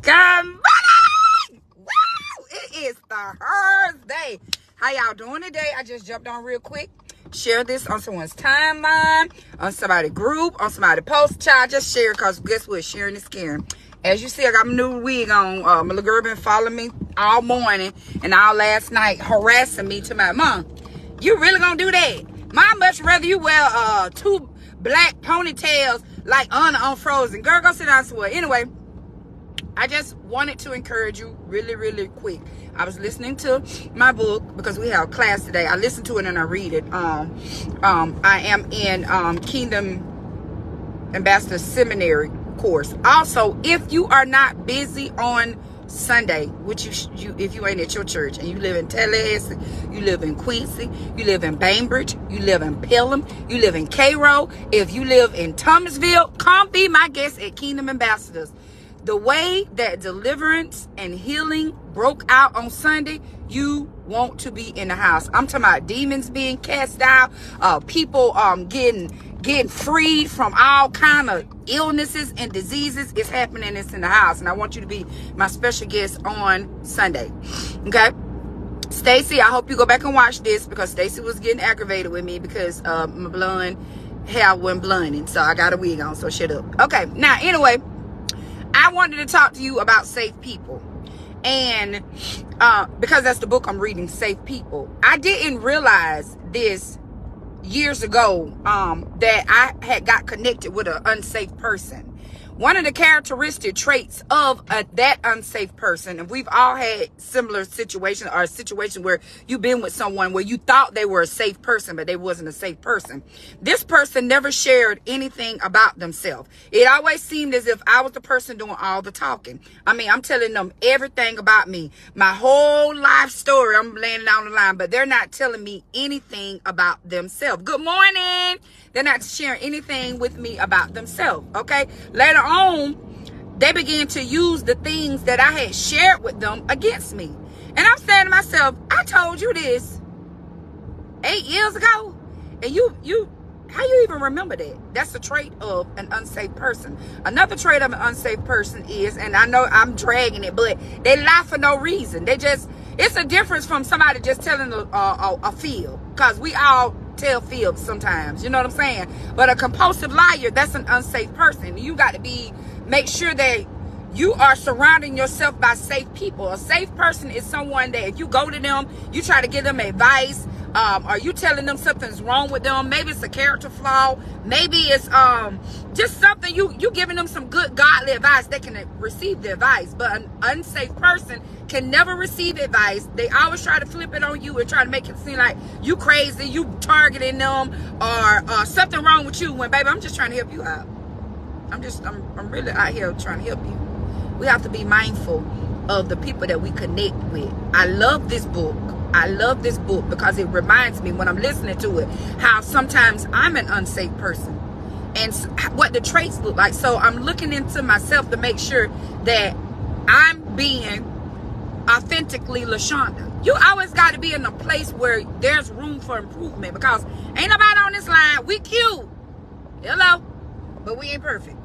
Good morning! Woo! It is Thursday. How y'all doing today? I just jumped on real quick. Share this on someone's timeline, on somebody's group, on somebody's post. Child, just share, because guess what? Sharing is caring. As you see, I got my new wig on. My little girl been following me all morning and all last night, harassing me to my mom. You really gonna do that? Mom, much rather you wear two black ponytails like Anna on Frozen. Girl, go sit down somewhere. Anyway, I just wanted to encourage you really quick. I was listening to my book because we have class today. I listen to it and I read it. I am in Kingdom Ambassador Seminary course. Also, if you are not busy on Sunday, which you if you ain't at your church and you live in Tallahassee, you live in Quincy, you live in Bainbridge, you live in Pelham, you live in Cairo, if you live in Thomasville, come be my guest at Kingdom Ambassadors. The way that deliverance and healing broke out on Sunday, you want to be in the house. I'm talking about demons being cast out, people getting freed from all kind of illnesses and diseases. Is happening. It's in the house, and I want you to be my special guest on Sunday. Okay, Stacy, I hope you go back and watch this, because Stacy was getting aggravated with me because my blonde hair wasn't blonding, so I got a wig on. So shut up. Okay, now anyway, I wanted to talk to you about safe people. And because that's the book I'm reading, Safe People. I didn't realize this years ago that I had got connected with an unsafe person. One of the characteristic traits of that unsafe person, and we've all had similar situations, or a situation where you've been with someone where you thought they were a safe person, but they wasn't a safe person. This person never shared anything about themselves. It always seemed as if I was the person doing all the talking. I mean, I'm telling them everything about me, my whole life story. I'm laying it on the line, but they're not telling me anything about themselves. Good morning. They're not sharing anything with me about themselves. Okay. Later on, they began to use the things that I had shared with them against me. And I'm saying to myself, I told you this 8 years ago, and you how you even remember that? That's a trait of an unsafe person. Another trait of an unsafe person is, and I know I'm dragging it, but they lie for no reason. It's a difference from somebody just telling a fib, because we all tell fibs sometimes, you know what I'm saying? But a compulsive liar, that's an unsafe person. You got to make sure that you are surrounding yourself by safe people. A safe person is someone that if you go to them, you try to give them advice, are you telling them something's wrong with them? Maybe it's a character flaw. Maybe it's just something you giving them some good godly advice. They can receive the advice, but an unsafe person can never receive advice. They always try to flip it on you and try to make it seem like you crazy, you targeting them, or something wrong with you. When baby, I'm just trying to help you out. I'm really out here trying to help you. We have to be mindful of the people that we connect with. I love this book. I love this book because it reminds me when I'm listening to it how sometimes I'm an unsafe person and what the traits look like. So I'm looking into myself to make sure that I'm being authentically LaShonda. You always got to be in a place where there's room for improvement, because ain't nobody on this line. We cute. Hello. But we ain't perfect.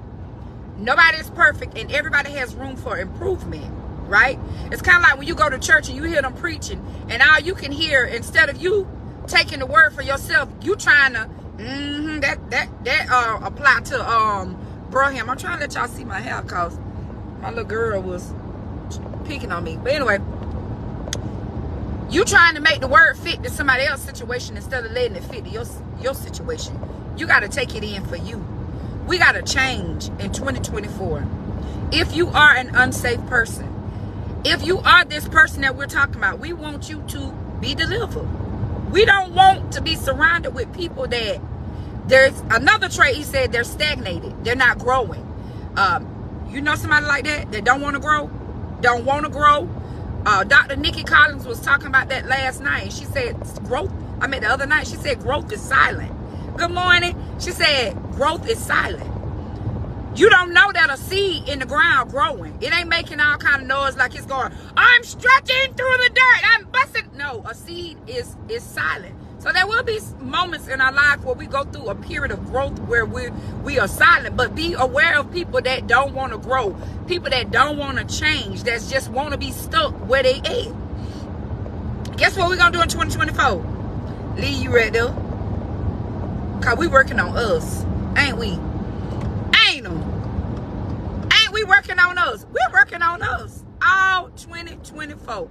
Nobody is perfect, and everybody has room for improvement. Right? It's kind of like when you go to church and you hear them preaching, and all you can hear, instead of you taking the word for yourself, you trying to that apply to Braham. I'm trying to let y'all see my hair because my little girl was picking on me. But anyway, you trying to make the word fit to somebody else's situation instead of letting it fit to your situation. You got to take it in for you. We got to change in 2024. If you are an unsafe person, if you are this person that we're talking about, we want you to be delivered. We don't want to be surrounded with people that, there's another trait, he said, they're stagnated. They're not growing. You know somebody like that don't want to grow? Don't want to grow? Dr. Nikki Collins was talking about that last night. She said growth, the other night, she said growth is silent. Good morning. She said growth is silent. You don't know that a seed in the ground growing. It ain't making all kind of noise like it's going, I'm stretching through the dirt, I'm busting. No, a seed is silent. So there will be moments in our life where we go through a period of growth where we are silent. But be aware of people that don't want to grow, people that don't want to change, that just want to be stuck where they at. Guess what we're going to do in 2024? Leave you right there. Because we working on us. Ain't we? Ain't them. Ain't we working on us? We're working on us. All 2024.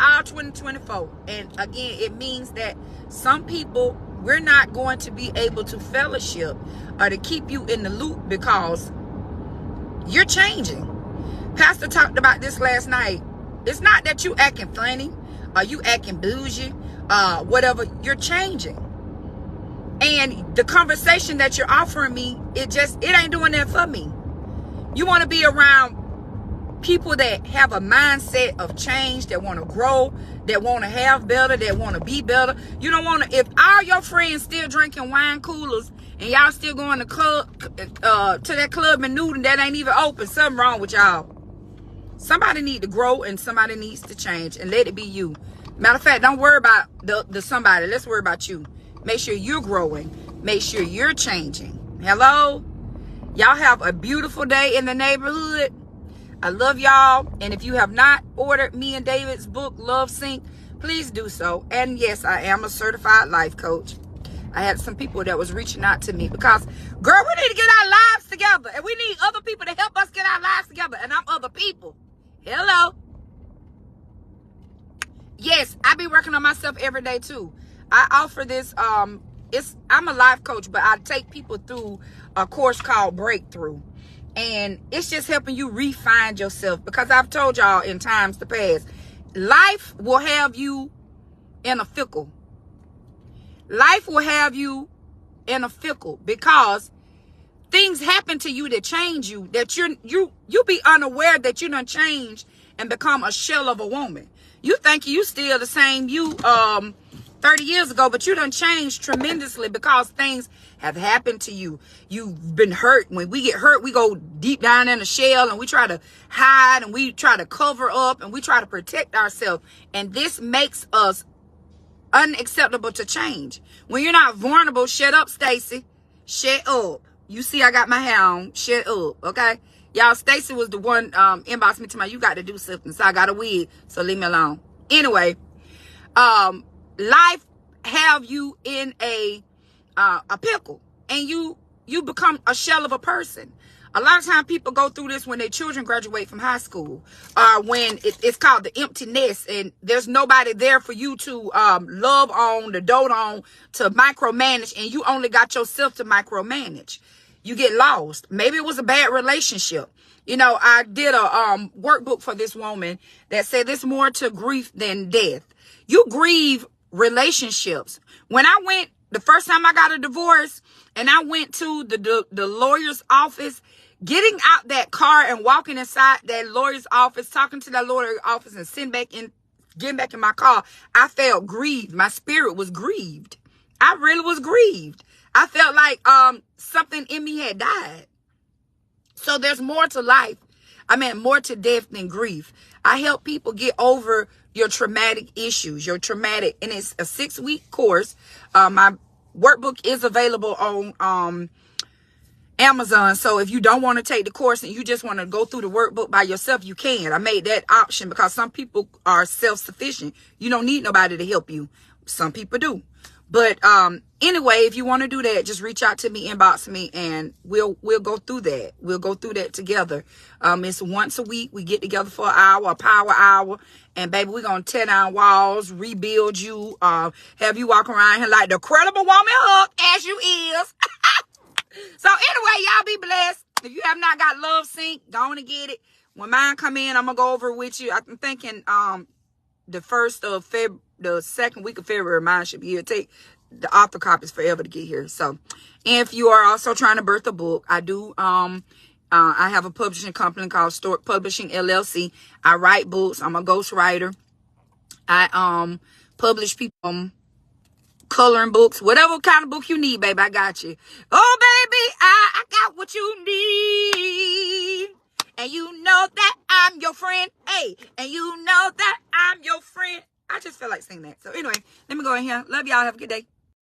All 2024. And again, it means that some people, we're not going to be able to fellowship or to keep you in the loop because you're changing. Pastor talked about this last night. It's not that you acting funny or you acting bougie, whatever. You're changing. And the conversation that you're offering me, it ain't doing that for me. You want to be around people that have a mindset of change, that want to grow, that want to have better, that want to be better. You don't want to, if all your friends still drinking wine coolers and y'all still going to that club in Newton that ain't even open, something wrong with y'all. Somebody need to grow and somebody needs to change, and let it be you. Matter of fact, don't worry about the somebody. Let's worry about you. Make sure you're growing. Make sure you're changing. Hello? Y'all have a beautiful day in the neighborhood. I love y'all. And if you have not ordered me and David's book, Love Sync, please do so. And yes, I am a certified life coach. I had some people that was reaching out to me because, girl, we need to get our lives together. And we need other people to help us get our lives together. And I'm other people. Hello? Yes, I be working on myself every day too. I offer this, I'm a life coach, but I take people through a course called Breakthrough. And it's just helping you refine yourself, because I've told y'all in times to past, life will have you in a fickle. Life will have you in a fickle because things happen to you that change you, that you be unaware that you done changed and become a shell of a woman. You think you still the same you 30 years ago, but you done changed tremendously because things have happened to you. You've been hurt. When we get hurt, we go deep down in the shell and we try to hide and we try to cover up and we try to protect ourselves. And this makes us unacceptable to change. When you're not vulnerable, shut up, Stacy. Shut up. You see, I got my hair on. Shut up, okay? Y'all, Stacy was the one inboxed me to my, you got to do something. So I got a wig, so leave me alone. Anyway, life have you in a pickle, and you become a shell of a person. A lot of times people go through this when their children graduate from high school, when it's called the empty nest, and there's nobody there for you to love on, to dote on, to micromanage, and you only got yourself to micromanage. You get lost. Maybe it was a bad relationship. You know, I did a workbook for this woman that said there's more to grief than death. You grieve relationships. When I went, the first time I got a divorce and I went to the lawyer's office, getting out that car and walking inside that lawyer's office, talking to that lawyer's office and getting back in my car, I felt grieved. My spirit was grieved. I really was grieved. I felt like something in me had died. So there's more to life. I mean, more to death than grief. I help people get over your traumatic issues, and it's a 6-week course. My workbook is available on Amazon. So if you don't want to take the course and you just want to go through the workbook by yourself, you can. I made that option because some people are self-sufficient. You don't need nobody to help you. Some people do. But anyway, if you want to do that, just reach out to me, inbox me, and we'll go through that. We'll go through that together. It's once a week. We get together for an hour, a power hour. And baby, we're going to tear down walls, rebuild you, have you walk around here like the credible woman Hook as you is. So anyway, y'all be blessed. If you have not got Love Sync, go on and get it. When mine come in, I'm going to go over it with you. I'm thinking the second week of February, mine should be here. Take the author copies forever to get here. So, if you are also trying to birth a book, I do. I have a publishing company called Stork Publishing LLC. I write books. I'm a ghostwriter. I publish people coloring books, whatever kind of book you need, baby. I got you. Oh, baby, I got what you need. And you know that I'm your friend. Hey, and you know that I'm your friend. I just feel like saying that. So anyway, let me go in here. Love y'all. Have a good day.